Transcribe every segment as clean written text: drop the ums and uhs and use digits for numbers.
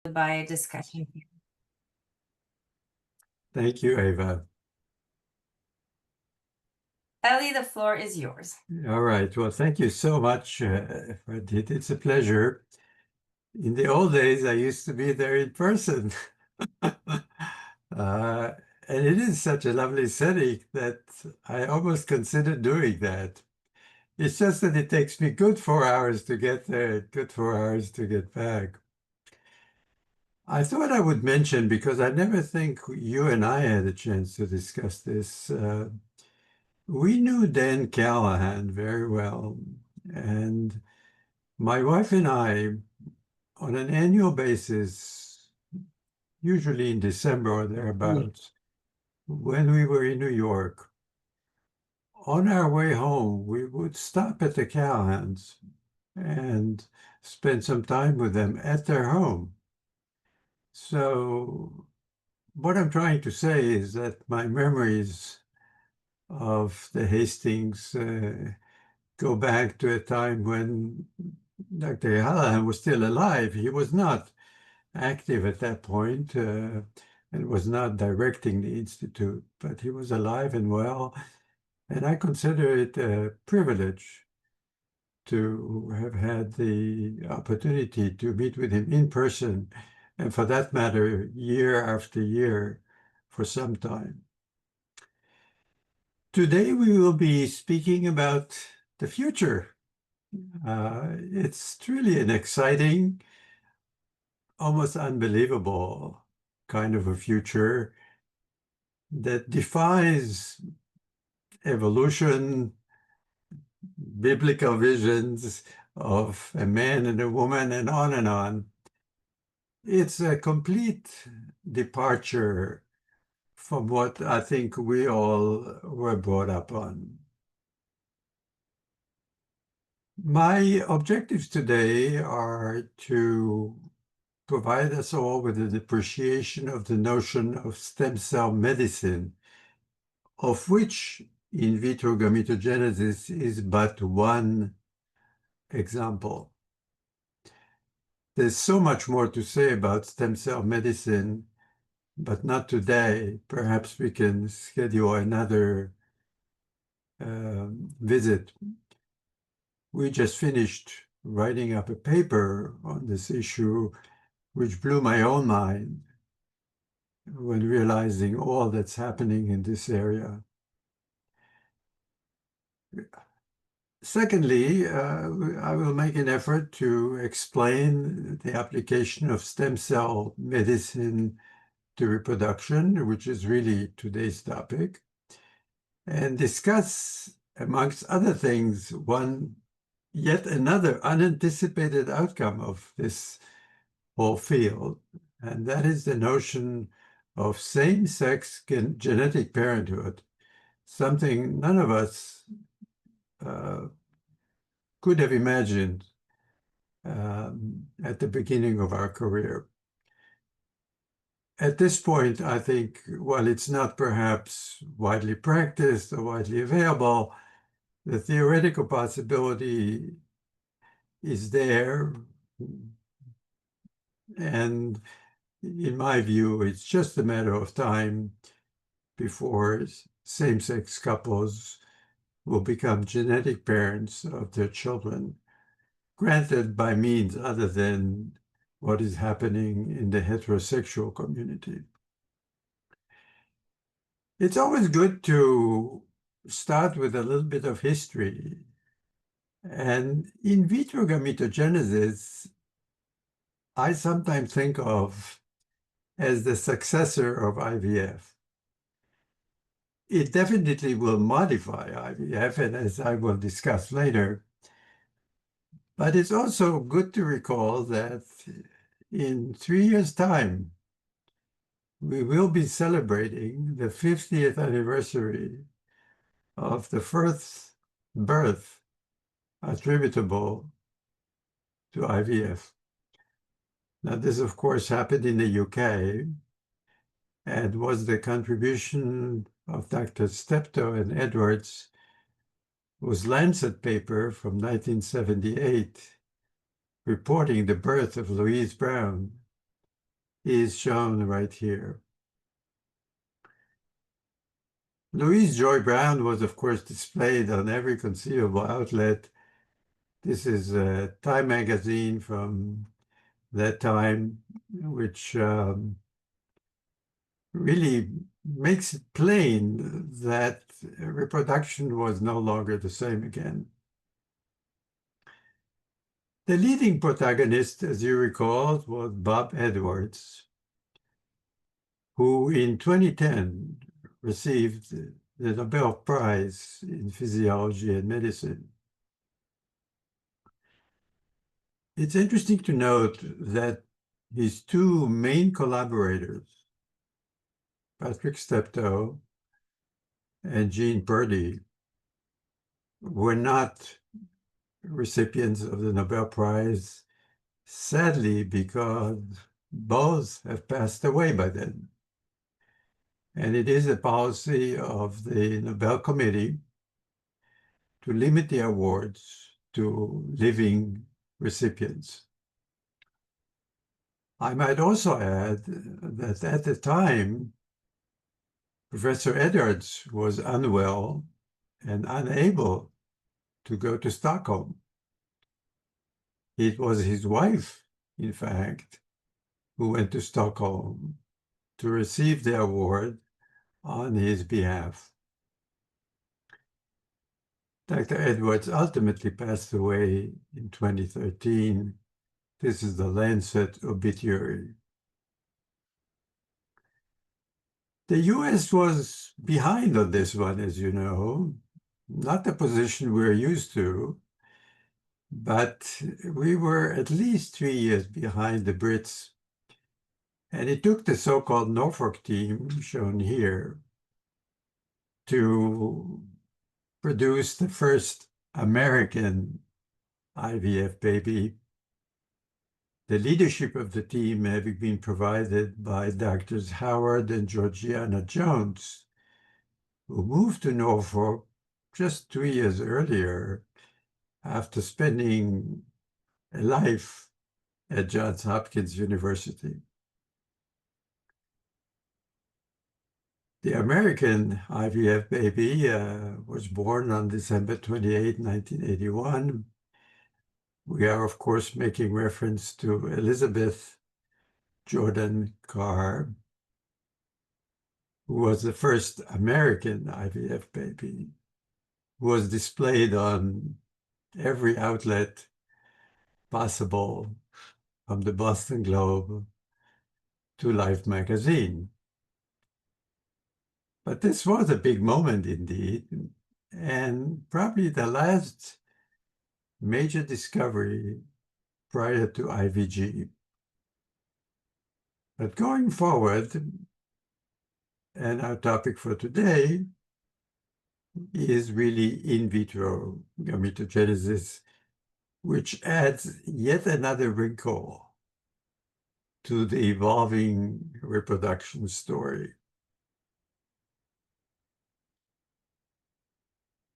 by discussion. Thank you, Ava. Ellie, the floor is yours. All right. Well, thank you so much for it. It's a pleasure. In the old days, I used to be there in person. Uh, and it is such a lovely setting that I almost consider doing that. It's just that it takes me good 4 hours to get there, good 4 hours to get back. I thought I would mention, because I never think you and I had a chance to discuss this. We knew Dan Callahan very well, and my wife and I, on an annual basis, usually in December or thereabouts, when we were in New York, on our way home, we would stop at the Callahans and spend some time with them at their home. So what I'm trying to say is that my memories of the Hastings go back to a time when Dr. Callahan was still alive. He was not active at that point and was not directing the Institute, but he was alive and well. And I consider it a privilege to have had the opportunity to meet with him in person, and for that matter, year after year for some time. Today, we will be speaking about the future. It's truly an exciting, almost unbelievable kind of a future that defies evolution, biblical visions of a man and a woman, and on and on. It's a complete departure from what I think we all were brought up on. My objectives today are to provide us all with an appreciation of the notion of stem cell medicine, of which in vitro gametogenesis is but one example. There's so much more to say about stem cell medicine, but not today. Perhaps we can schedule another visit. We just finished writing up a paper on this issue, which blew my own mind when realizing all that's happening in this area. Secondly, I will make an effort to explain the application of stem cell medicine to reproduction, which is really today's topic, and discuss, amongst other things, yet another unanticipated outcome of this whole field, and that is the notion of same-sex genetic parenthood, something none of us could have imagined at the beginning of our career. At this point, I think, while it's not perhaps widely practiced or widely available, the theoretical possibility is there. And in my view, it's just a matter of time before same-sex couples will become genetic parents of their children, granted by means other than what is happening in the heterosexual community. It's always good to start with a little bit of history. And in vitro gametogenesis, I sometimes think of as the successor of IVF. It definitely will modify IVF, and as I will discuss later. But it's also good to recall that in 3 years' time, we will be celebrating the 50th anniversary of the first birth attributable to IVF. Now, this, of course, happened in the UK and was the contribution of Dr. Steptoe and Edwards, whose Lancet paper from 1978 reporting the birth of Louise Brown is shown right here. Louise Joy Brown was, of course, displayed on every conceivable outlet. This is a Time magazine from that time, which really makes it plain that reproduction was no longer the same again. The leading protagonist, as you recall, was Bob Edwards, who in 2010 received the Nobel Prize in Physiology and Medicine. It's interesting to note that his two main collaborators, Patrick Steptoe and Jean Purdy, were not recipients of the Nobel Prize, sadly, because both have passed away by then. And it is a policy of the Nobel Committee to limit the awards to living recipients. I might also add that at the time, Professor Edwards was unwell and unable to go to Stockholm. It was his wife, in fact, who went to Stockholm to receive the award on his behalf. Dr. Edwards ultimately passed away in 2013. This is the Lancet obituary. The US was behind on this one, as you know, not the position we're used to, but we were at least 3 years behind the Brits. And it took the so-called Norfolk team, shown here, to produce the first American IVF baby. The leadership of the team having been provided by Doctors Howard and Georgiana Jones, who moved to Norfolk just 2 years earlier after spending a life at Johns Hopkins University. The American IVF baby was born on December 28, 1981. We are, of course, making reference to Elizabeth Jordan Carr, who was the first American IVF baby, who was displayed on every outlet possible, from the Boston Globe to Life magazine. But this was a big moment indeed, and probably the last major discovery prior to IVG. But going forward, and our topic for today is really in vitro gametogenesis, which adds yet another wrinkle to the evolving reproduction story.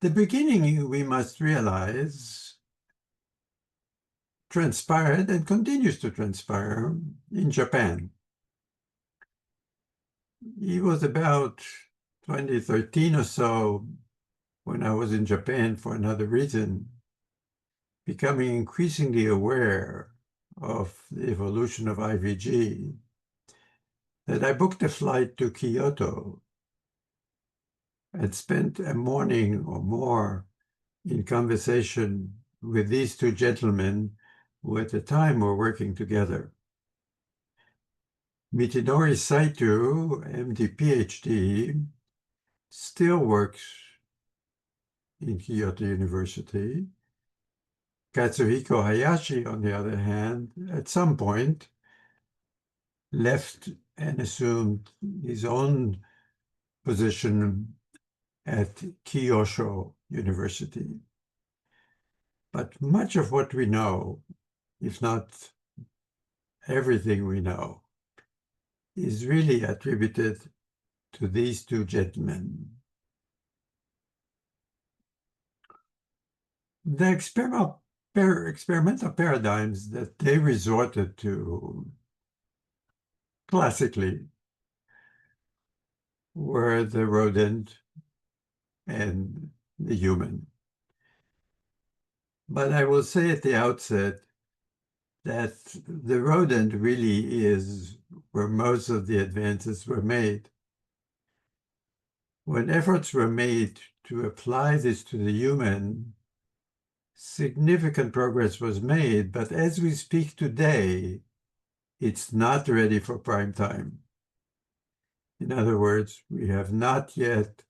The beginning, we must realize, transpired and continues to transpire in Japan. It was about 2013 or so when I was in Japan for another reason, becoming increasingly aware of the evolution of IVG, that I booked a flight to Kyoto and spent a morning or more in conversation with these two gentlemen who at the time were working together. Mitinori Saito, MD, PhD, still works in Kyoto University. Katsuhiko Hayashi, on the other hand, at some point left and assumed his own position at Kyosho University. But much of what we know, if not everything we know, is really attributed to these two gentlemen. The experimental paradigms that they resorted to classically were the rodent and the human. But I will say at the outset that the rodent really is where most of the advances were made. When efforts were made to apply this to the human, significant progress was made, but as we speak today, it's not ready for prime time. In other words, we have not yet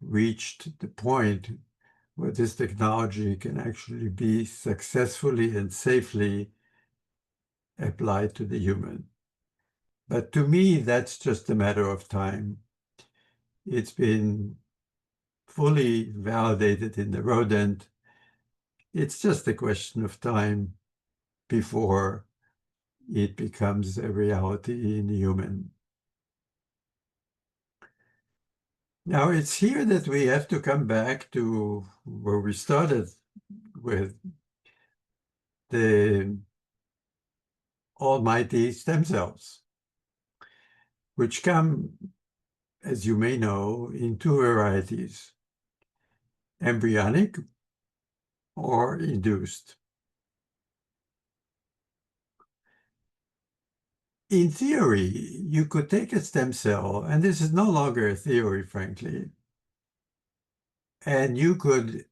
reached the point where this technology can actually be successfully and safely applied to the human. But to me, that's just a matter of time. It's been fully validated in the rodent. It's just a question of time before it becomes a reality in the human. Now, it's here that we have to come back to where we started with the almighty stem cells, which come, as you may know, in two varieties, embryonic or induced. In theory, you could take a stem cell, and this is no longer a theory, frankly, and you could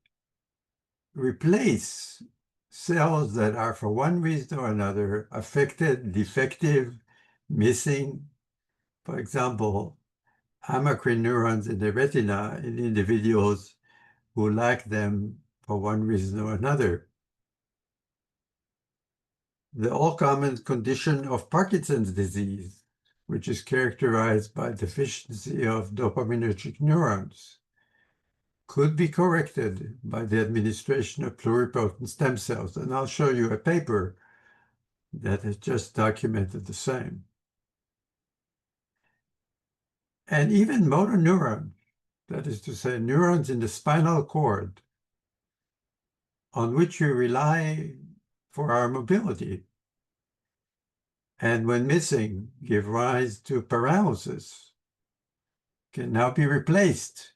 replace cells that are, for one reason or another, affected, defective, missing. For example, amacrine neurons in the retina in individuals who lack them for one reason or another. The all-common condition of Parkinson's disease, which is characterized by deficiency of dopaminergic neurons, could be corrected by the administration of pluripotent stem cells. And I'll show you a paper that has just documented the same. And even motor neurons, that is to say, neurons in the spinal cord, on which we rely for our mobility, and when missing, give rise to paralysis, can now be replaced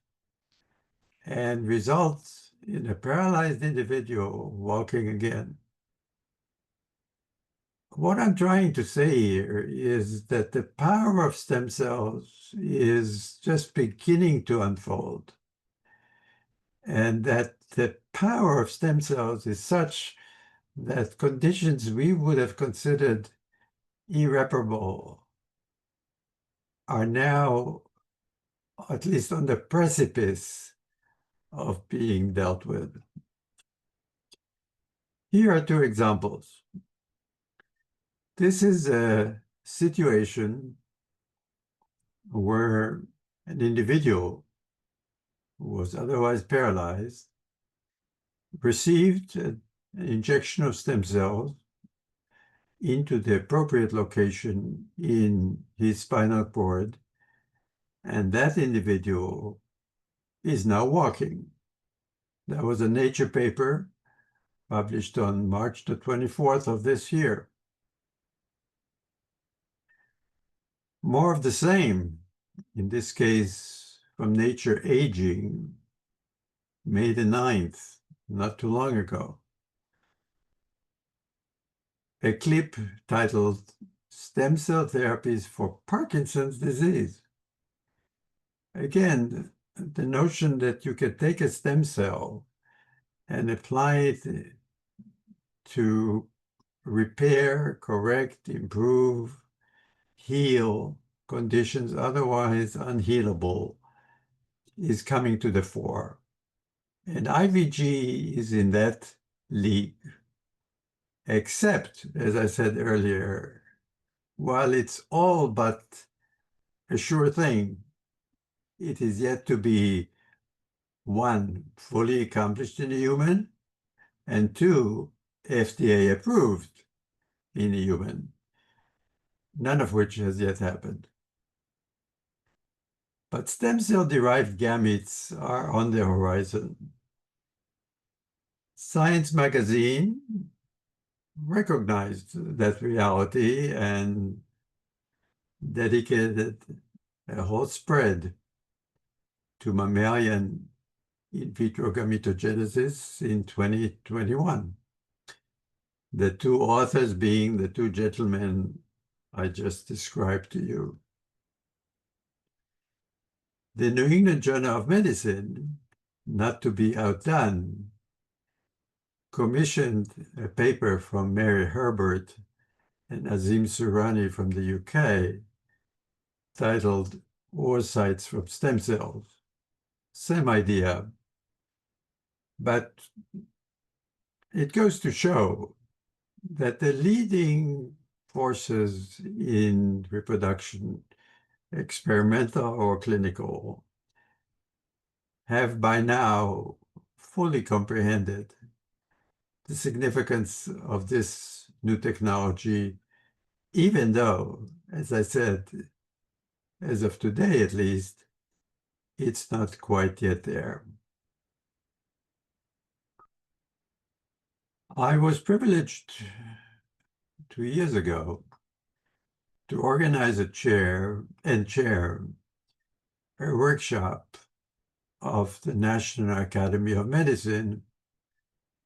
and results in a paralyzed individual walking again. What I'm trying to say here is that the power of stem cells is just beginning to unfold, and that the power of stem cells is such that conditions we would have considered irreparable are now at least on the precipice of being dealt with. Here are two examples. This is a situation where an individual who was otherwise paralyzed received an injection of stem cells into the appropriate location in his spinal cord, and that individual is now walking. That was a Nature paper published on March the 24th of this year. More of the same, in this case from Nature Aging, May the 9th, not too long ago. A clip titled Stem Cell Therapies for Parkinson's Disease. Again, the notion that you could take a stem cell and apply it to repair, correct, improve, heal conditions otherwise unhealable is coming to the fore. And IVG is in that league. Except, as I said earlier, while it's all but a sure thing, it is yet to be, one, fully accomplished in a human, and two, FDA approved in a human, none of which has yet happened. But stem cell-derived gametes are on the horizon. Science magazine recognized that reality and dedicated a whole spread to mammalian in vitro gametogenesis in 2021. The two authors being the two gentlemen I just described to you. The New England Journal of Medicine, not to be outdone, commissioned a paper from Mary Herbert and Azim Surani from the UK titled Oocytes from Stem Cells. Same idea, but it goes to show that the leading forces in reproduction, experimental or clinical, have by now fully comprehended the significance of this new technology, even though, as I said, as of today at least, it's not quite yet there. I was privileged 2 years ago to organize and chair a workshop of the National Academy of Medicine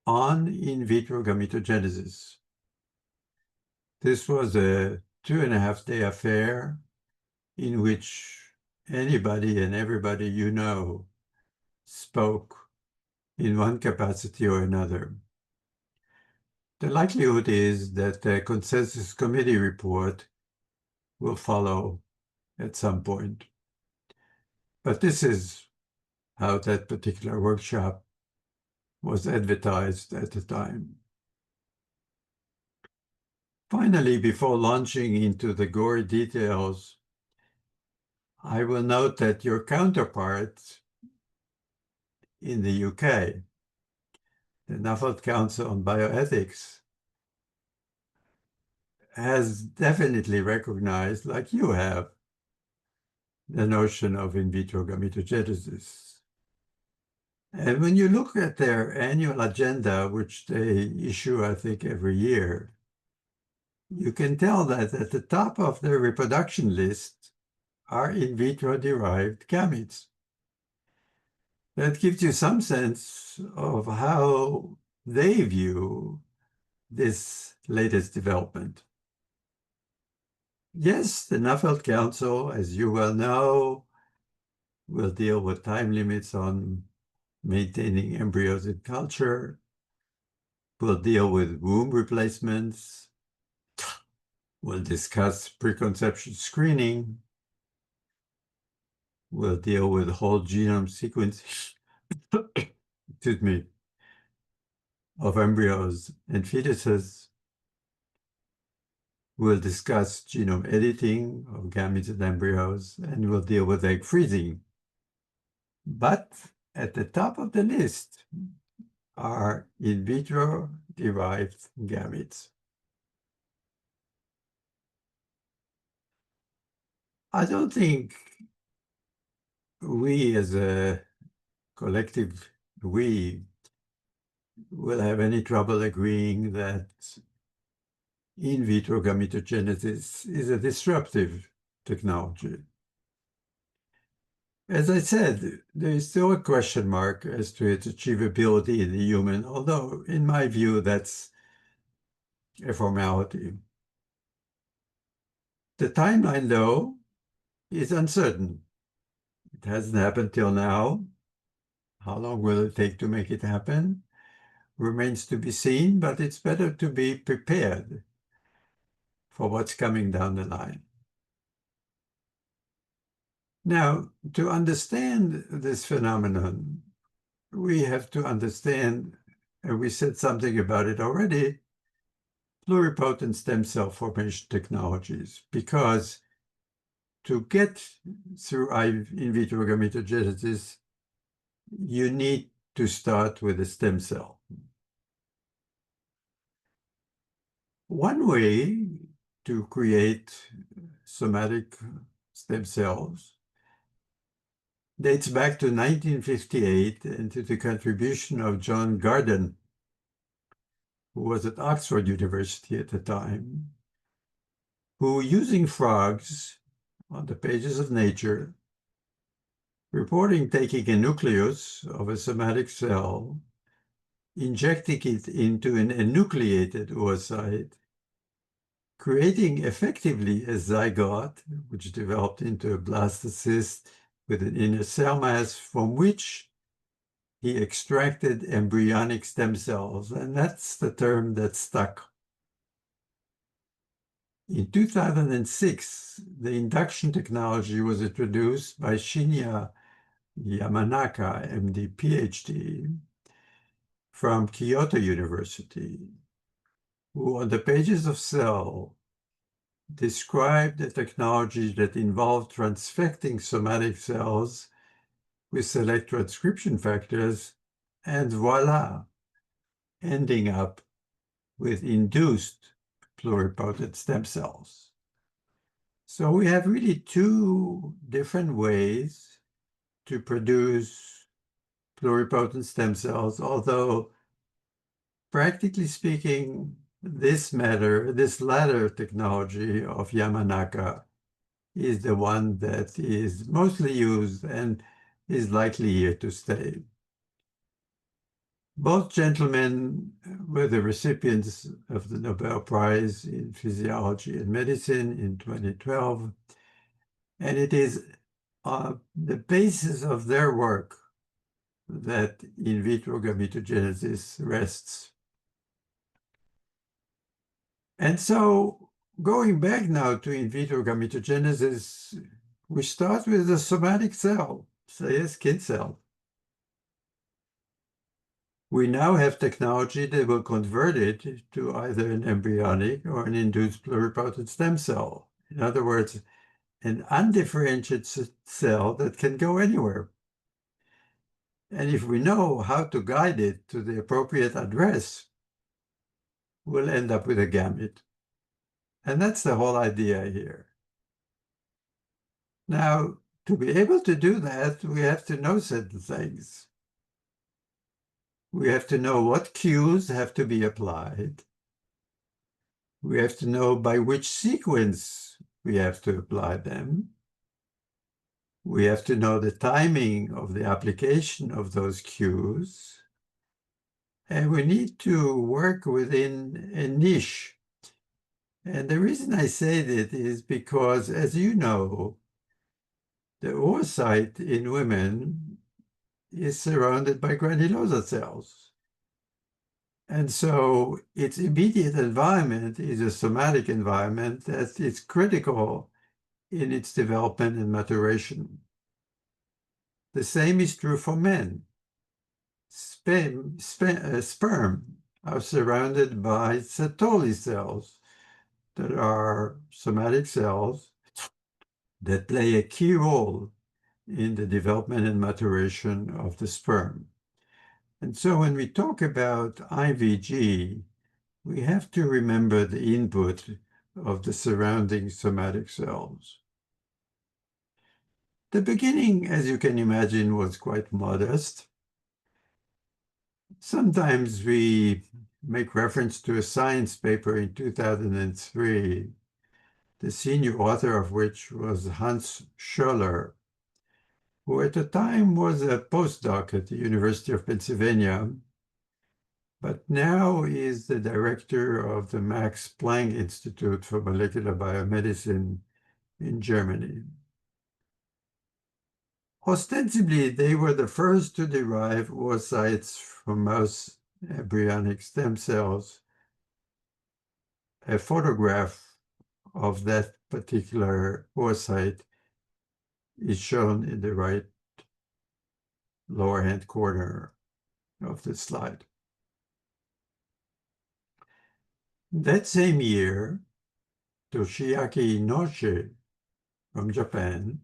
on in vitro gametogenesis. This was a 2.5-day affair in which anybody and everybody you know spoke in one capacity or another. The likelihood is that the consensus committee report will follow at some point. But this is how that particular workshop was advertised at the time. Finally, before launching into the gory details, I will note that your counterpart in the UK, the Nuffield Council on Bioethics, has definitely recognized, like you have, the notion of in vitro gametogenesis. And when you look at their annual agenda, which they issue, I think, every year, you can tell that at the top of their reproduction list are in vitro derived gametes. That gives you some sense of how they view this latest development. Yes, the Nuffield Council, as you well know, will deal with time limits on maintaining embryos in culture, will deal with womb replacements, will discuss preconception screening, will deal with whole genome sequencing, excuse me, of embryos and fetuses. We'll discuss genome editing of gametes and embryos, and we'll deal with egg freezing. But at the top of the list are in vitro derived gametes. I don't think we as a collective, we will have any trouble agreeing that in vitro gametogenesis is a disruptive technology. As I said, there is still a question mark as to its achievability in the human, although in my view, that's a formality. The timeline, though, is uncertain. It hasn't happened till now. How long will it take to make it happen? Remains to be seen, but it's better to be prepared for what's coming down the line. Now, to understand this phenomenon, we have to understand, and we said something about it already, pluripotent stem cell formation technologies, because to get through in vitro gametogenesis, you need to start with a stem cell. One way to create somatic stem cells dates back to 1958 and to the contribution of John Garden, who was at Oxford University at the time, who, using frogs, on the pages of Nature, reporting taking a nucleus of a somatic cell, injecting it into an enucleated oocyte, creating effectively a zygote, which developed into a blastocyst with an inner cell mass from which he extracted embryonic stem cells, and that's the term that stuck. In 2006, the induction technology was introduced by Shinya Yamanaka, MD, PhD, from Kyoto University, who on the pages of Cell described a technology that involved transfecting somatic cells with select transcription factors, and voila, ending up with induced pluripotent stem cells. So we have really two different ways to produce pluripotent stem cells, although practically speaking, this latter technology of Yamanaka is the one that is mostly used and is likely here to stay. Both gentlemen were the recipients of the Nobel Prize in Physiology and Medicine in 2012, and it is the basis of their work that in vitro gametogenesis rests. And so going back now to in vitro gametogenesis, we start with a somatic cell, say a skin cell. We now have technology that will convert it to either an embryonic or an induced pluripotent stem cell. In other words, an undifferentiated cell that can go anywhere. And if we know how to guide it to the appropriate address, we'll end up with a gamete. And that's the whole idea here. Now, to be able to do that, we have to know certain things. We have to know what cues have to be applied. We have to know by which sequence we have to apply them. We have to know the timing of the application of those cues. And we need to work within a niche. And the reason I say that is because, as you know, the oocyte in women is surrounded by granulosa cells. And so its immediate environment is a somatic environment that is critical in its development and maturation. The same is true for men. Sperm are surrounded by Sertoli cells that are somatic cells that play a key role in the development and maturation of the sperm. And so when we talk about IVG, we have to remember the input of the surrounding somatic cells. The beginning, as you can imagine, was quite modest. Sometimes we make reference to a science paper in 2003, the senior author of which was Hans Scholler, who at the time was a postdoc at the University of Pennsylvania, but now is the director of the Max Planck Institute for Molecular Biomedicine in Germany. Ostensibly, they were the first to derive oocytes from mouse embryonic stem cells. A photograph of that particular oocyte is shown in the right lower hand corner of the slide. That same year, Toshiaki Inoue from Japan,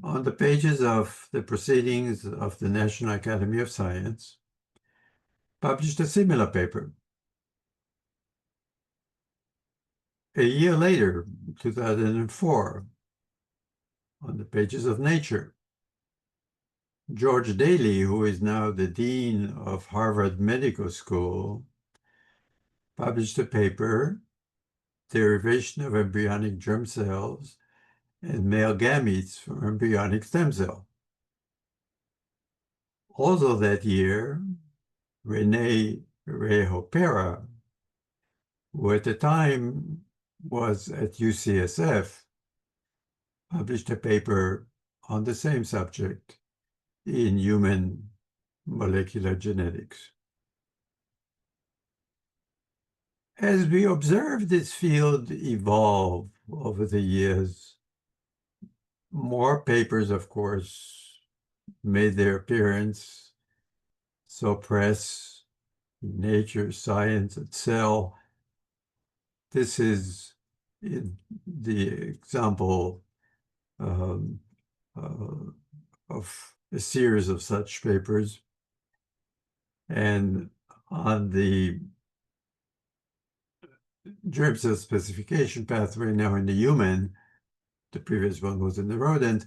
on the pages of the Proceedings of the National Academy of Science, published a similar paper. A year later, 2004, on the pages of Nature, George Daly, who is now the dean of Harvard Medical School, published a paper, Derivation of Embryonic Germ Cells, and male gametes from embryonic stem cell. Also that year, René Rehopera, who at the time was at UCSF, published a paper on the same subject in Human Molecular Genetics. As we observe this field evolve over the years, more papers, of course, made their appearance. So Press, Nature, Science, and Cell. This is the example um, uh, of a series of such papers. And on the germ cell specification pathway now in the human, the previous one was in the rodent.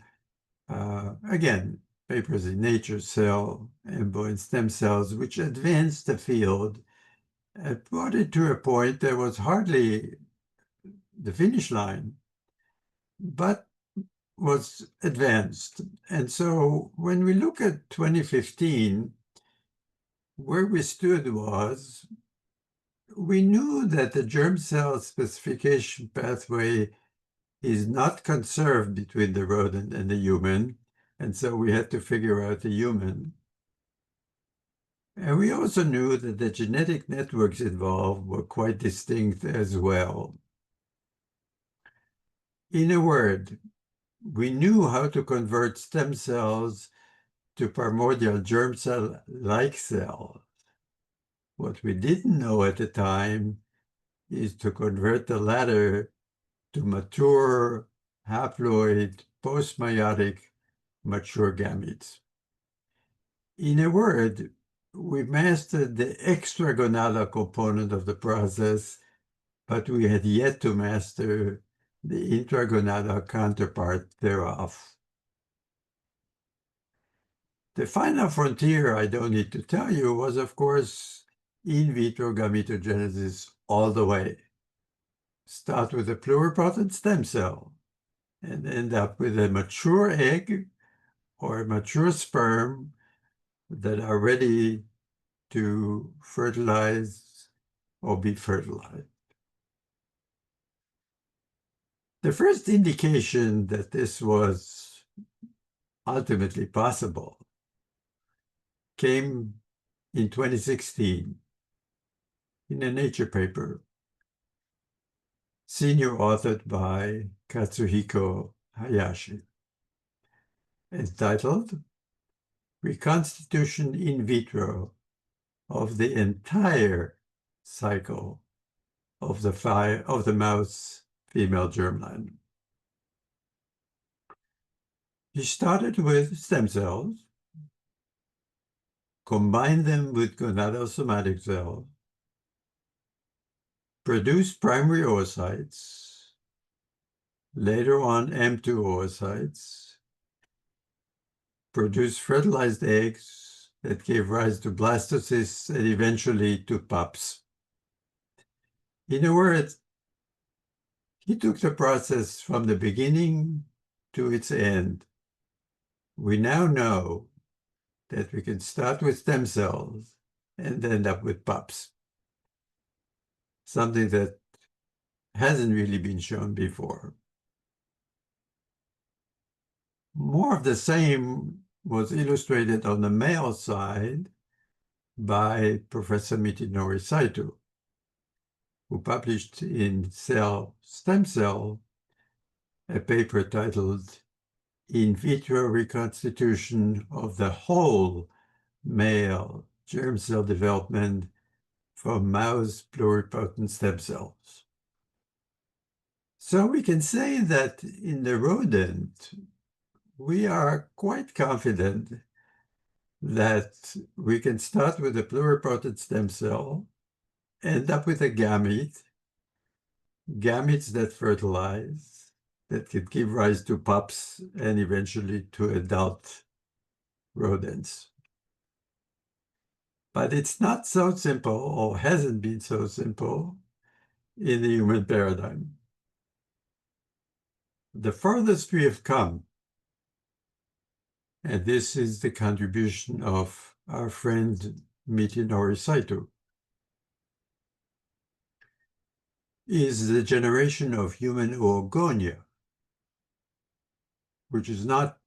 Again, papers in Nature, Cell, Embryo, and Stem Cells, which advanced the field and brought it to a point that was hardly the finish line, but was advanced. And so when we look at 2015, where we stood was, we knew that the germ cell specification pathway is not conserved between the rodent and the human, and so we had to figure out the human. And we also knew that the genetic networks involved were quite distinct as well. In a word, we knew how to convert stem cells to primordial germ cell-like cells. What we didn't know at the time is to convert the latter to mature, haploid, postmeiotic, mature gametes. In a word, we mastered the extragonadal component of the process, but we had yet to master the intragonadal counterpart thereof. The final frontier, I don't need to tell you, was, of course, in vitro gametogenesis all the way. Start with a pluripotent stem cell and end up with a mature egg or a mature sperm that are ready to fertilize or be fertilized. The first indication that this was ultimately possible came in 2016 in a Nature paper, senior authored by Katsuhiko Hayashi, entitled Reconstitution in Vitro of the Entire Cycle of the Mouse Female Germline. He started with stem cells, combined them with gonadosomatic cells, produced primary oocytes, later on M2 oocytes, produced fertilized eggs that gave rise to blastocysts and eventually to pups. In a word, he took the process from the beginning to its end. We now know that we can start with stem cells and end up with pups, something that hasn't really been shown before. More of the same was illustrated on the male side by Professor Mitinori Saito, who published in Cell Stem Cell a paper titled In Vitro Reconstitution of the Whole Male Germ Cell Development from Mouse Pluripotent Stem Cells. So we can say that in the rodent, we are quite confident that we can start with a pluripotent stem cell, end up with a gamete, gametes that fertilize, that could give rise to pups and eventually to adult rodents. But it's not so simple, or hasn't been so simple, in the human paradigm. the furthest we have come, and this is the contribution of our friend Mitinori Saito, is the generation of human oogonia, which is not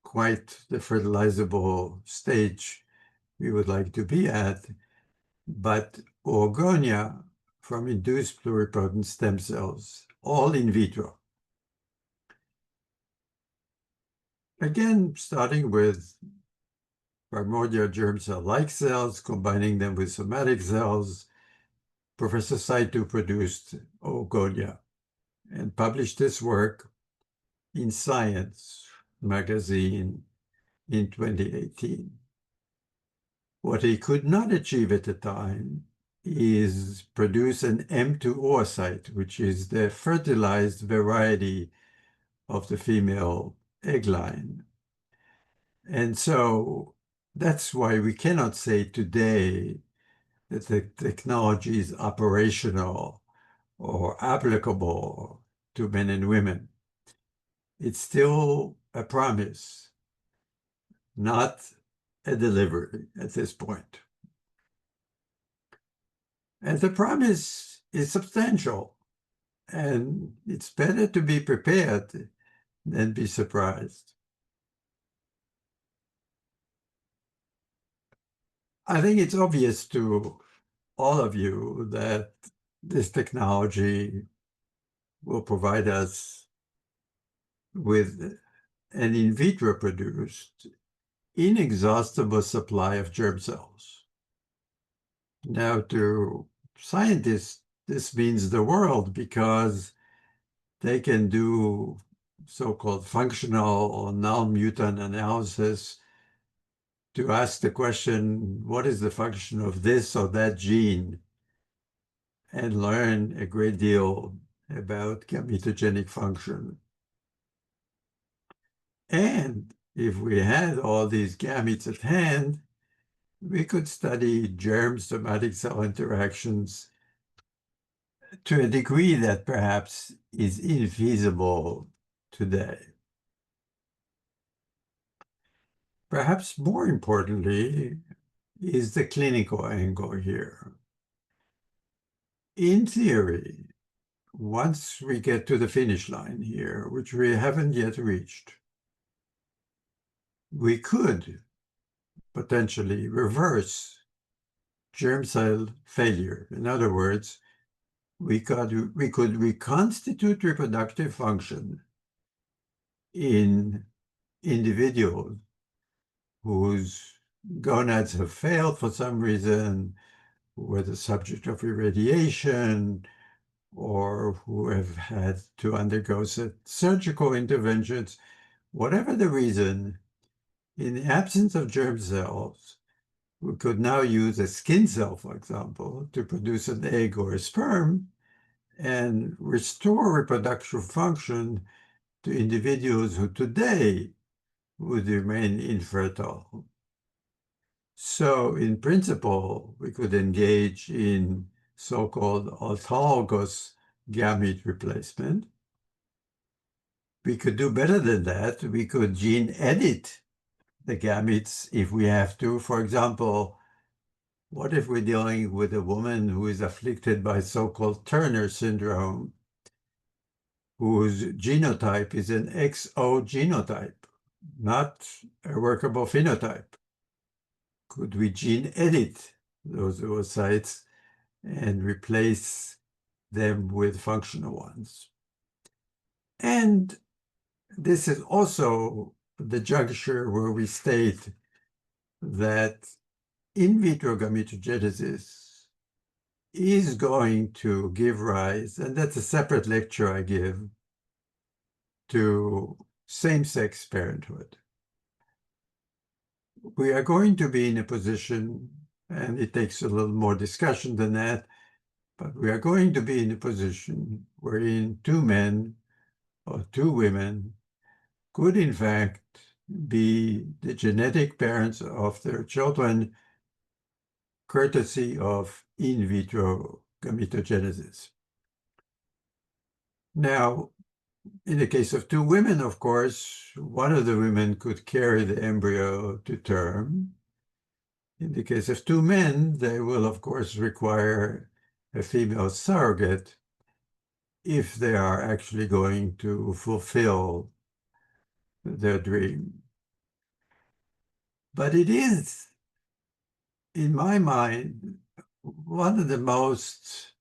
quite the fertilizable stage we would like to be at, but oogonia from induced pluripotent stem cells, all in vitro. Again, starting with primordial germ cell-like cells, combining them with somatic cells, Professor Saito produced oogonia and published this work in Science magazine in 2018. What he could not achieve at the time is produce an M2 oocyte, which is the fertilized variety of the female egg line. And so that's why we cannot say today that the technology is operational or applicable to men and women. It's still a promise, not a delivery at this point. And the promise is substantial, and it's better to be prepared than be surprised. I think it's obvious to all of you that this technology will provide us with an in vitro produced, inexhaustible supply of germ cells. Now, to scientists, this means the world because they can do so-called functional or null mutant analysis to ask the question, what is the function of this or that gene? And learn a great deal about gametogenic function. And if we had all these gametes at hand, we could study germ somatic cell interactions to a degree that perhaps is infeasible today. Perhaps more importantly is the clinical angle here. In theory, once we get to the finish line here, which we haven't yet reached, we could potentially reverse germ cell failure. In other words, we could reconstitute reproductive function in individuals whose gonads have failed for some reason, who were the subject of irradiation, or who have had to undergo surgical interventions. Whatever the reason, in the absence of germ cells, we could now use a skin cell, for example, to produce an egg or a sperm and restore reproductive function to individuals who today would remain infertile. So in principle, we could engage in so-called autologous gamete replacement. We could do better than that. We could gene edit the gametes if we have to. For example, what if we're dealing with a woman who is afflicted by so-called Turner syndrome, whose genotype is an XO genotype, not a workable phenotype? Could we gene edit those oocytes and replace them with functional ones? And this is also the juncture where we state that in vitro gametogenesis is going to give rise, and that's a separate lecture I give, to same-sex parenthood. We are going to be in a position, and it takes a little more discussion than that, but we are going to be in a position wherein two men or two women could in fact be the genetic parents of their children, courtesy of in vitro gametogenesis. Now, In the case of two women, of course, one of the women could carry the embryo to term. In the case of two men, they will, of course, require a female surrogate if they are actually going to fulfill their dream. But it is, in my mind, one of the most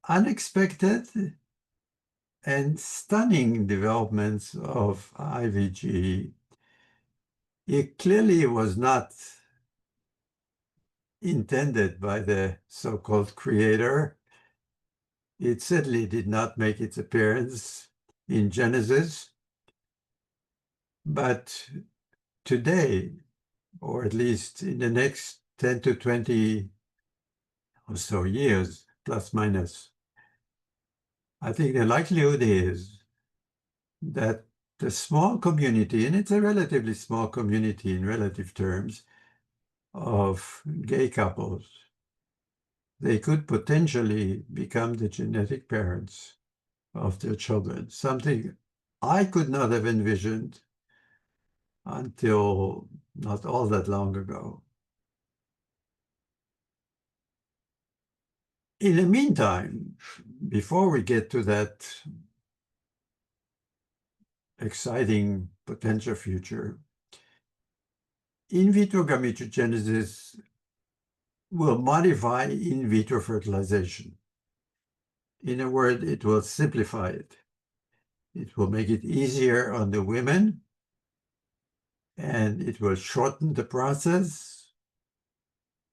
unexpected and stunning developments of IVG. It clearly was not intended by the so-called creator. It certainly did not make its appearance in Genesis. But today, or at least in the next 10 to 20 or so years, plus minus, I think the likelihood is that the small community, and it's a relatively small community in relative terms, of gay couples, they could potentially become the genetic parents of their children, something I could not have envisioned until not all that long ago. In the meantime, before we get to that exciting potential future, in vitro gametogenesis will modify in vitro fertilization. In a word, it will simplify it. It will make it easier on the women, and it will shorten the process,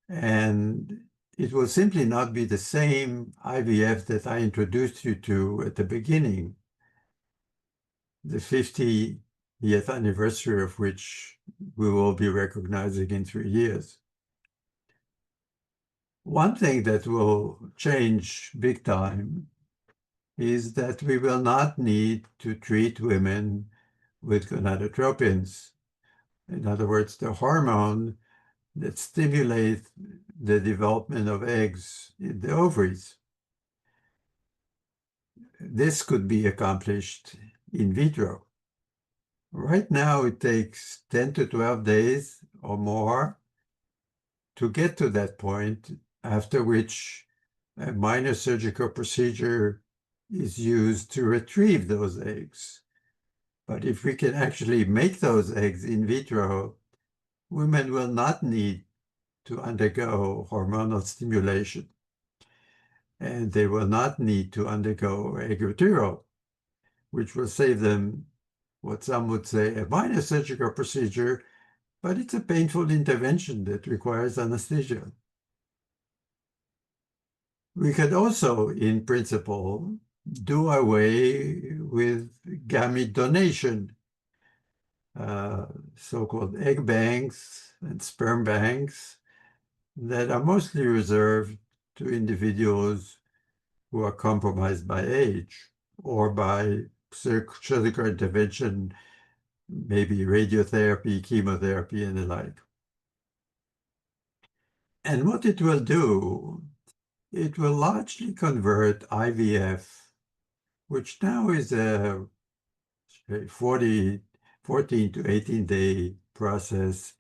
and it will simply not be the same IVF that I introduced you to at the beginning, the 50th anniversary of which we will be recognizing in 3 years. One thing that will change big time is that we will not need to treat women with gonadotropins. In other words, the hormone that stimulates the development of eggs in the ovaries. This could be accomplished in vitro. Right now, it takes 10 to 12 days or more to get to that point, after which a minor surgical procedure is used to retrieve those eggs. But if we can actually make those eggs in vitro, women will not need to undergo hormonal stimulation, and they will not need to undergo egg retrieval, which will save them what some would say a minor surgical procedure, but it's a painful intervention that requires anesthesia. We could also, in principle, do away with gamete donation, so-called egg banks and sperm banks that are mostly reserved to individuals who are compromised by age or by surgical intervention, maybe radiotherapy, chemotherapy, and the like. And what it will do, it will largely convert IVF, which now is a 14 to 18-day process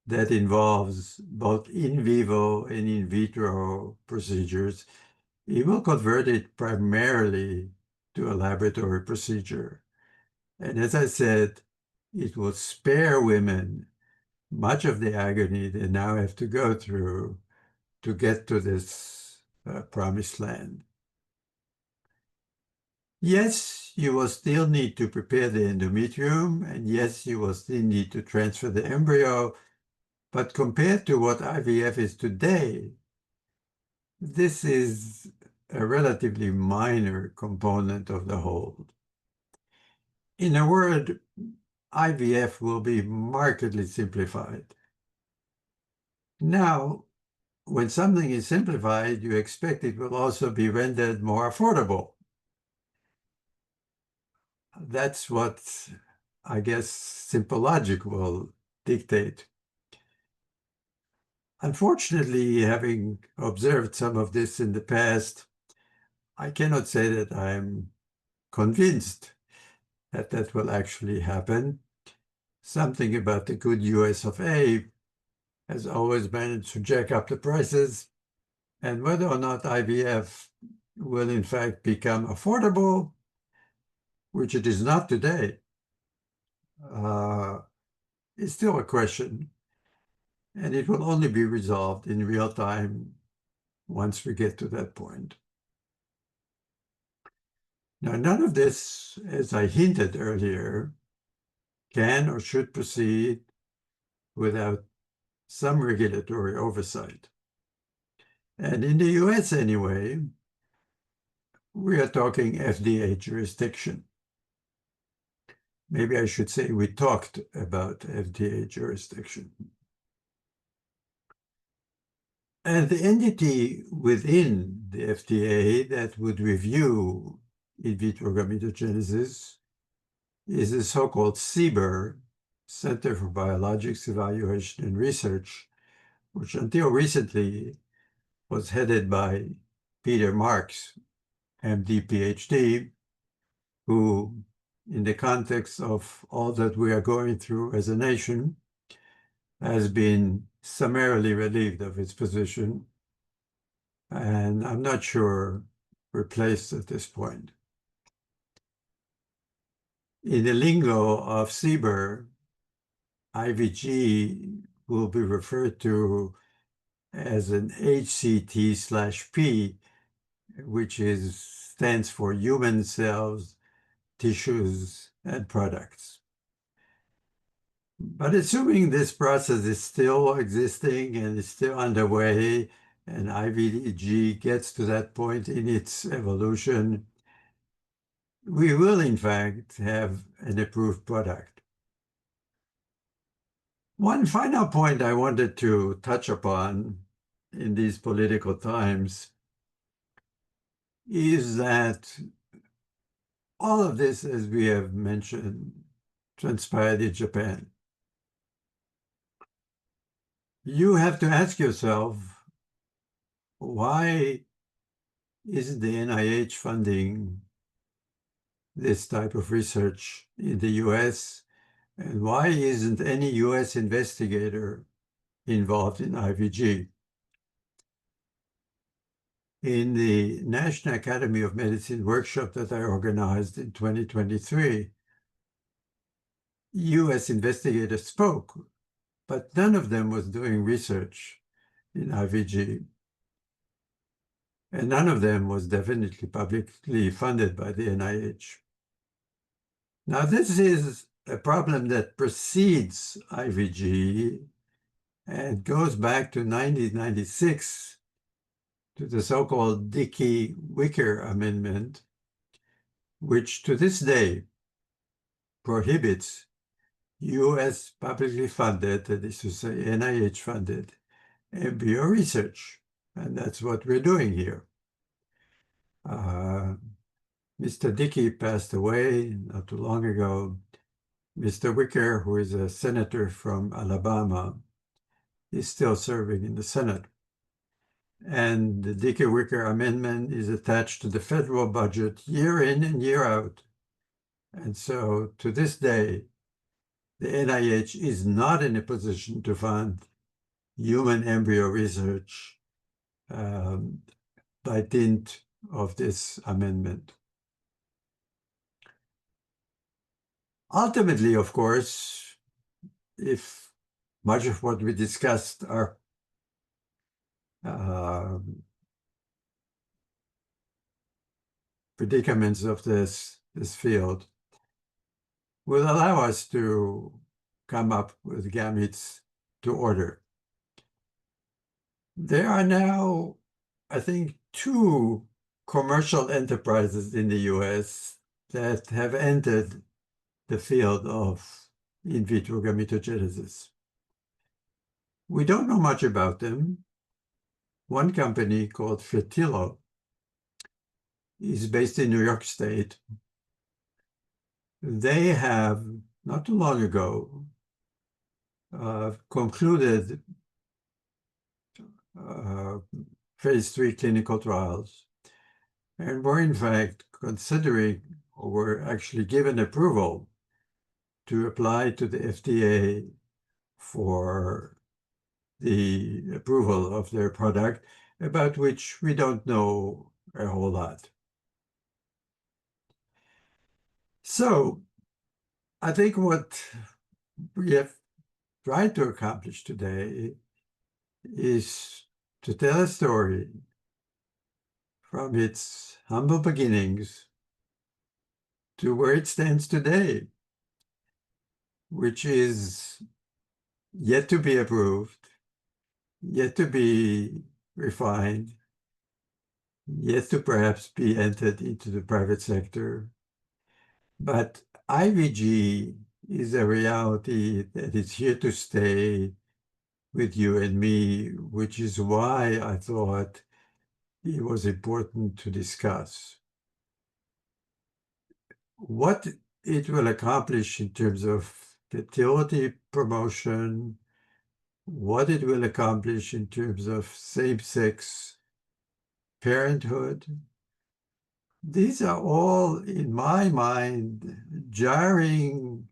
that involves both in vivo and in vitro procedures. It will convert it primarily to a laboratory procedure. And as I said, it will spare women much of the agony they now have to go through to get to this promised land. Yes, you will still need to prepare the endometrium, and yes, you will still need to transfer the embryo, but compared to what IVF is today, this is a relatively minor component of the whole. In a word, IVF will be markedly simplified. Now, when something is simplified, you expect it will also be rendered more affordable. That's what I guess simple logic will dictate. Unfortunately, having observed some of this in the past, I cannot say that I'm convinced that that will actually happen. Something about the good US of A has always managed to jack up the prices, and whether or not IVF will in fact become affordable, which it is not today, is still a question, and it will only be resolved in real time once we get to that point. Now, none of this, as I hinted earlier, can or should proceed without some regulatory oversight. And in the US anyway, we are talking FDA jurisdiction. Maybe I should say we talked about FDA jurisdiction. And the entity within the FDA that would review in vitro gametogenesis is the so-called CBER, Center for Biologics Evaluation and Research, which until recently was headed by Peter Marks, MD, PhD, who, in the context of all that we are going through as a nation, has been summarily relieved of his position, and I'm not sure replaced at this point. In the lingo of CBER, IVG will be referred to as an HCT/P, which stands for human cells, tissues, and products. But assuming this process is still existing and is still underway, and IVG gets to that point in its evolution, we will in fact have an approved product. One final point I wanted to touch upon in these political times is that all of this, as we have mentioned, transpired in Japan. You have to ask yourself, why isn't the NIH funding this type of research in the US? And why isn't any US investigator involved in IVG? In the National Academy of Medicine workshop that I organized in 2023, US investigators spoke, but none of them was doing research in IVG. And none of them was definitely publicly funded by the NIH. Now, this is a problem that precedes IVG and goes back to 1996 to the so-called Dickey-Wicker Amendment, which to this day prohibits US publicly funded, that is to say NIH-funded, embryo research. And that's what we're doing here. Mr. Dickey passed away not too long ago. Mr. Wicker, who is a senator from Alabama, is still serving in the Senate. And the Dickey-Wicker Amendment is attached to the federal budget year in and year out. And so to this day, the NIH is not in a position to fund human embryo research by dint of this amendment. Ultimately, of course, if much of what we discussed are predicaments of this field, will allow us to come up with gametes to order. There are now, I think, 2 commercial enterprises in the US that have entered the field of in vitro gametogenesis. We don't know much about them. One company called Fertilo is based in New York State. They have, not too long ago, concluded phase 3 clinical trials, and were in fact considering were actually given approval to apply to the FDA for the approval of their product, about which we don't know a whole lot. So I think what we have tried to accomplish today is to tell a story from its humble beginnings to where it stands today, which is yet to be approved, yet to be refined, yet to perhaps be entered into the private sector. But IVG is a reality that is here to stay with you and me, which is why I thought it was important to discuss what it will accomplish in terms of fertility promotion, what it will accomplish in terms of same-sex parenthood. These are all, in my mind, jarring,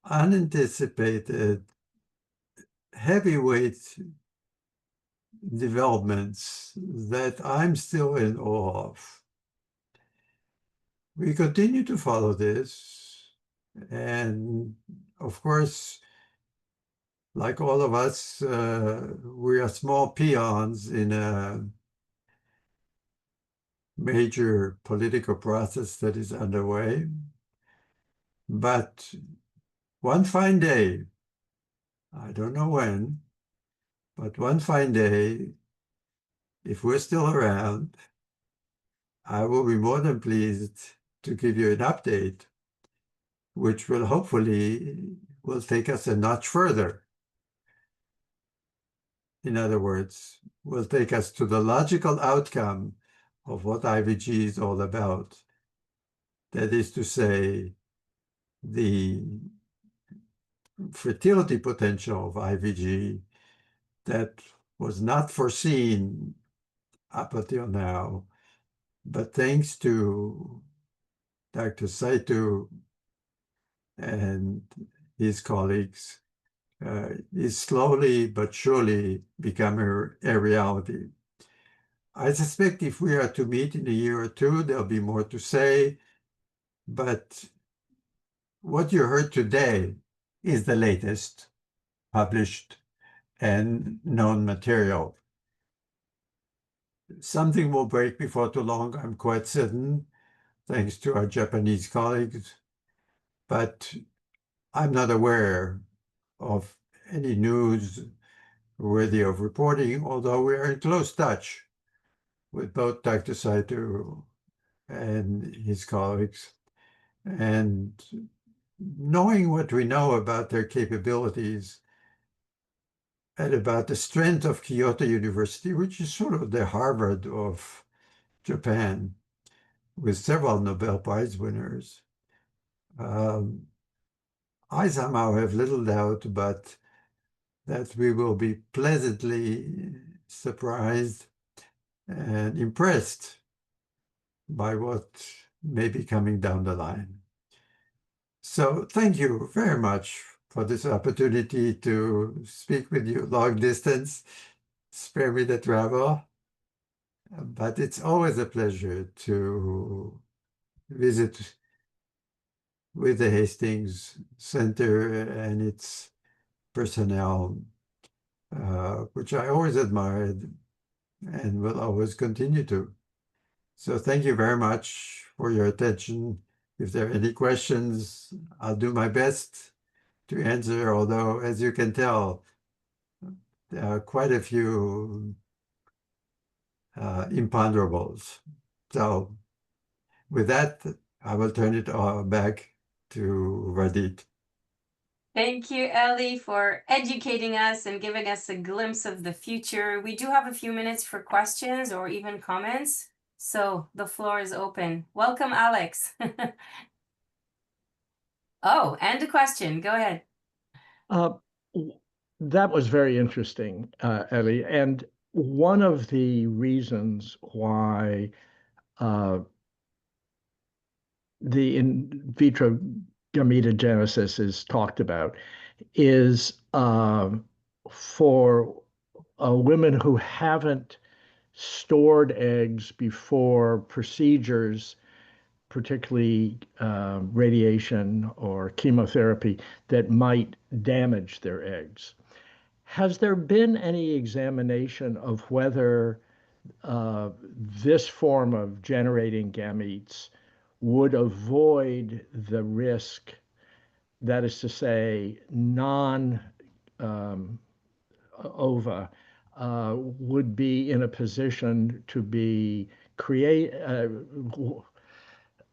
unanticipated, heavyweight developments that I'm still in awe of. We continue to follow this, and of course, like all of us, we are small peons in a major political process that is underway. But one fine day, I don't know when, but one fine day, if we're still around, I will be more than pleased to give you an update, which will hopefully will take us a notch further. In other words, will take us to the logical outcome of what IVG is all about. That is to say, the fertility potential of IVG that was not foreseen up until now, but thanks to Dr. Saito and his colleagues, is slowly but surely becoming a reality. I suspect if we are to meet in a year or two, there'll be more to say, but what you heard today is the latest published and known material. Something will break before too long, I'm quite certain, thanks to our Japanese colleagues, but I'm not aware of any news worthy of reporting, although we are in close touch with both Dr. Saito and his colleagues. And knowing what we know about their capabilities and about the strength of Kyoto University, which is sort of the Harvard of Japan, with several Nobel Prize winners, I somehow have little doubt but that we will be pleasantly surprised and impressed by what may be coming down the line. So thank you very much for this opportunity to speak with you long distance. Spare me the travel, but it's always a pleasure to visit with the Hastings Center and its personnel, which I always admired and will always continue to. So thank you very much for your attention. If there are any questions, I'll do my best to answer, although, as you can tell, there are quite a few imponderables. So with that, I will turn it back to Radit. Thank you, Ellie, for educating us and giving us a glimpse of the future. We do have a few minutes for questions or even comments, so the floor is open. Welcome, Alex. Oh, and a question. Go ahead. Uh, that was very interesting, Ellie. And one of the reasons why the in vitro gametogenesis is talked about is for women who haven't stored eggs before procedures, particularly radiation or chemotherapy, that might damage their eggs. Has there been any examination of whether this form of generating gametes would avoid the risk, that is to say, non ova would be in a position to be create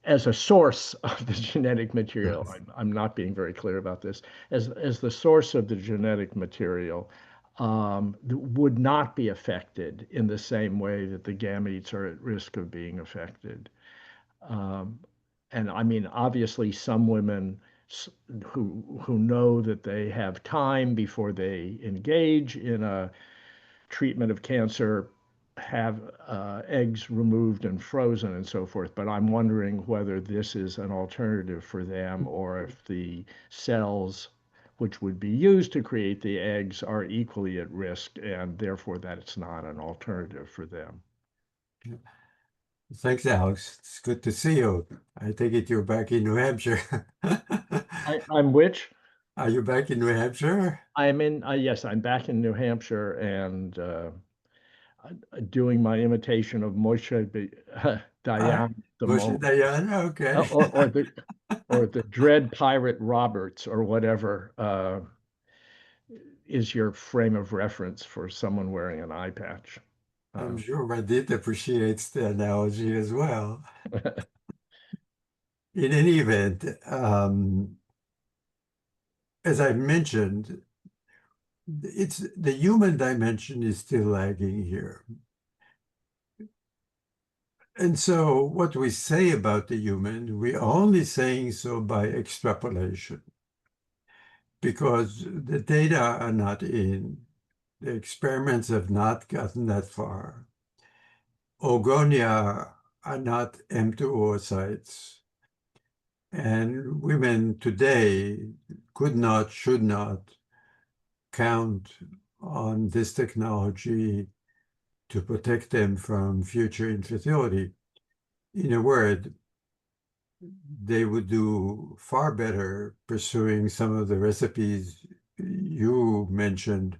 as a source of the genetic material. Yes. I'm not being very clear about this. As the source of the genetic material would not be affected in the same way that the gametes are at risk of being affected. And I mean, obviously, some women who know that they have time before they engage in a treatment of cancer have eggs removed and frozen and so forth. But I'm wondering whether this is an alternative for them, or if the cells which would be used to create the eggs are equally at risk, and therefore that it's not an alternative for them. Thanks, Alex. It's good to see you. I take it you're back in New Hampshire. I'm which? Are you back in New Hampshire? I'm in, yes, I'm back in New Hampshire and doing my imitation of Moshe Dayan, the Moshe Mo, Dayan, okay. or the Dread Pirate Roberts, or whatever is your frame of reference for someone wearing an eye patch. I'm sure Radit appreciates the analogy as well. In any event, as I mentioned, it's the human dimension is still lagging here. And so what we say about the human, we're only saying so by extrapolation, because the data are not in. The experiments have not gotten that far. Oogonia are not M2 oocytes. And women today could not, should not count on this technology to protect them from future infertility. In a word, they would do far better pursuing some of the recipes you mentioned,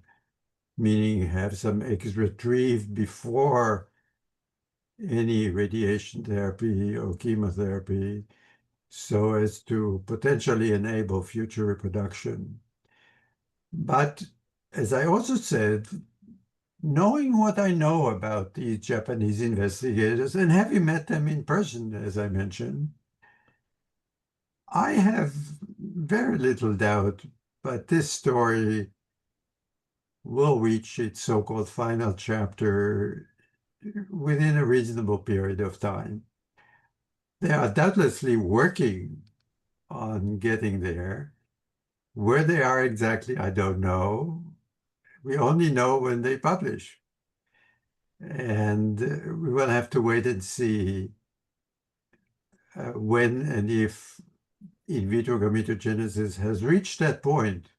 meaning have some eggs retrieved before any radiation therapy or chemotherapy, so as to potentially enable future reproduction. But as I also said, knowing what I know about these Japanese investigators, and having met them in person, as I mentioned, I have very little doubt, but this story will reach its so-called final chapter within a reasonable period of time. They are doubtlessly working on getting there. Where they are exactly, I don't know. We only know when they publish. And we will have to wait and see when and if in vitro gametogenesis has reached that point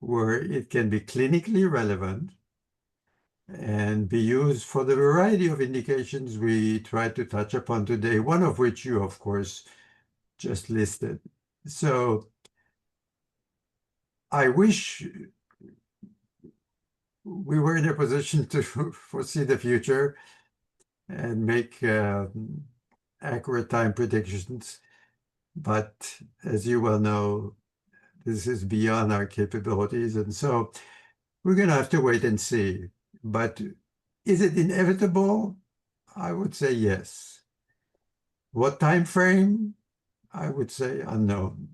where it can be clinically relevant and be used for the variety of indications we tried to touch upon today, one of which you, of course, just listed. So I wish we were in a position to foresee the future and make accurate time predictions. But as you well know, this is beyond our capabilities. And so we're going to have to wait and see. But is it inevitable? I would say yes. What time frame? I would say unknown.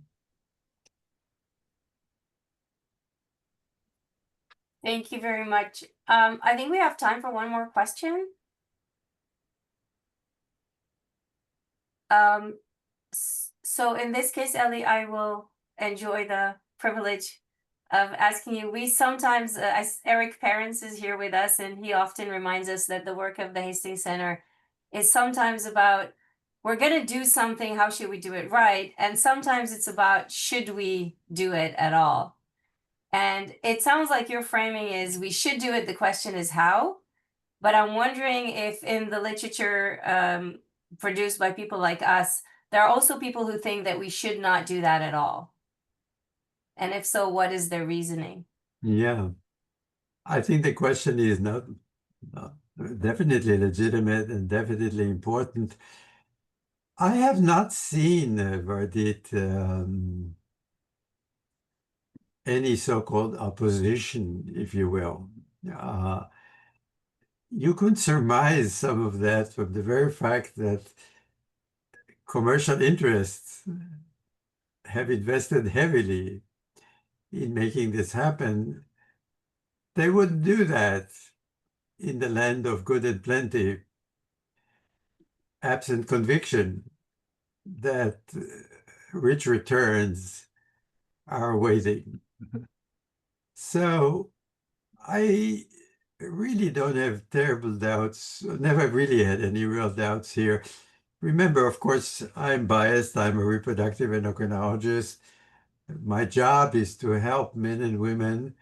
Thank you very much. I think we have time for one more question. So in this case, Ellie, I will enjoy the privilege of asking you. We sometimes, as Eric Parents is here with us, and he often reminds us that the work of the Hastings Center is sometimes about we're going to do something, how should we do it right? And sometimes it's about, should we do it at all? And it sounds like your framing is, we should do it. The question is how. But I'm wondering if in the literature produced by people like us, there are also people who think that we should not do that at all. And if so, what is their reasoning? Yeah, I think the question is not definitely legitimate and definitely important. I have not seen, Vardit, any so-called opposition, if you will. You could surmise some of that from the very fact that commercial interests have invested heavily in making this happen. They wouldn't do that in the land of good and plenty, absent conviction that rich returns are waiting. So I really don't have terrible doubts, never really had any real doubts here. Remember, of course, I'm biased. I'm a reproductive endocrinologist. My job is to help men and women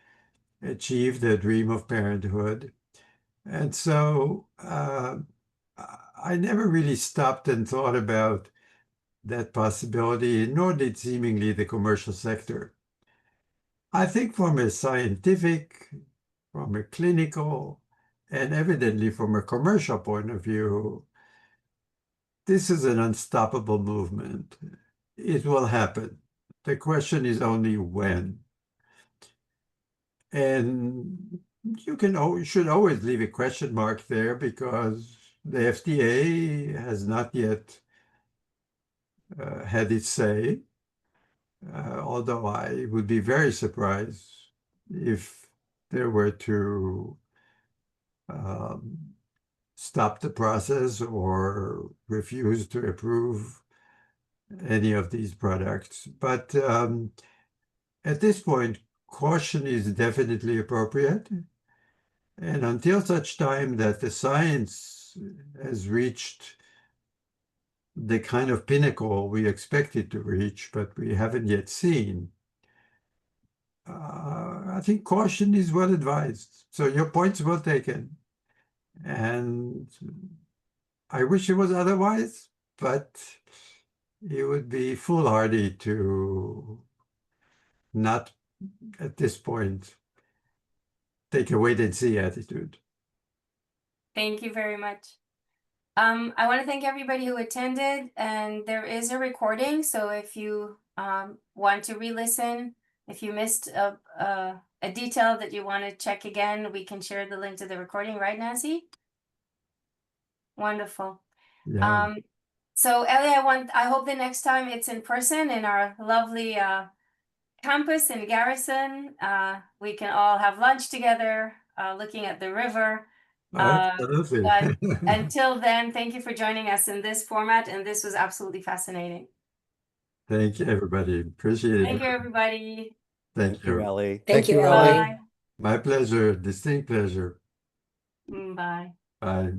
achieve their dream of parenthood. And so I never really stopped and thought about that possibility, nor did seemingly the commercial sector. I think from a scientific, from a clinical, and evidently from a commercial point of view, this is an unstoppable movement. It will happen. The question is only when. And should always leave a question mark there because the FDA has not yet had its say, although I would be very surprised if they were to stop the process or refuse to approve any of these products. But at this point, caution is definitely appropriate. And until such time that the science has reached the kind of pinnacle we expect it to reach, but we haven't yet seen, I think caution is well advised. So your point's well taken. And I wish it was otherwise, but it would be foolhardy to not, at this point, take a wait and see attitude. Thank you very much. I want to thank everybody who attended, and there is a recording. So if you want to re-listen, if you missed a detail that you want to check again, we can share the link to the recording, right, Nancy? Wonderful. Yeah. So Ellie, I hope the next time it's in person in our lovely campus in Garrison. We can all have lunch together, looking at the river. Absolutely. But until then, thank you for joining us in this format, and this was absolutely fascinating. Thank you, everybody. Appreciate it. Thank you, everybody. Thank you. Ellie. Thank you, Ellie. Bye. My pleasure. Distinct pleasure. Bye. Bye.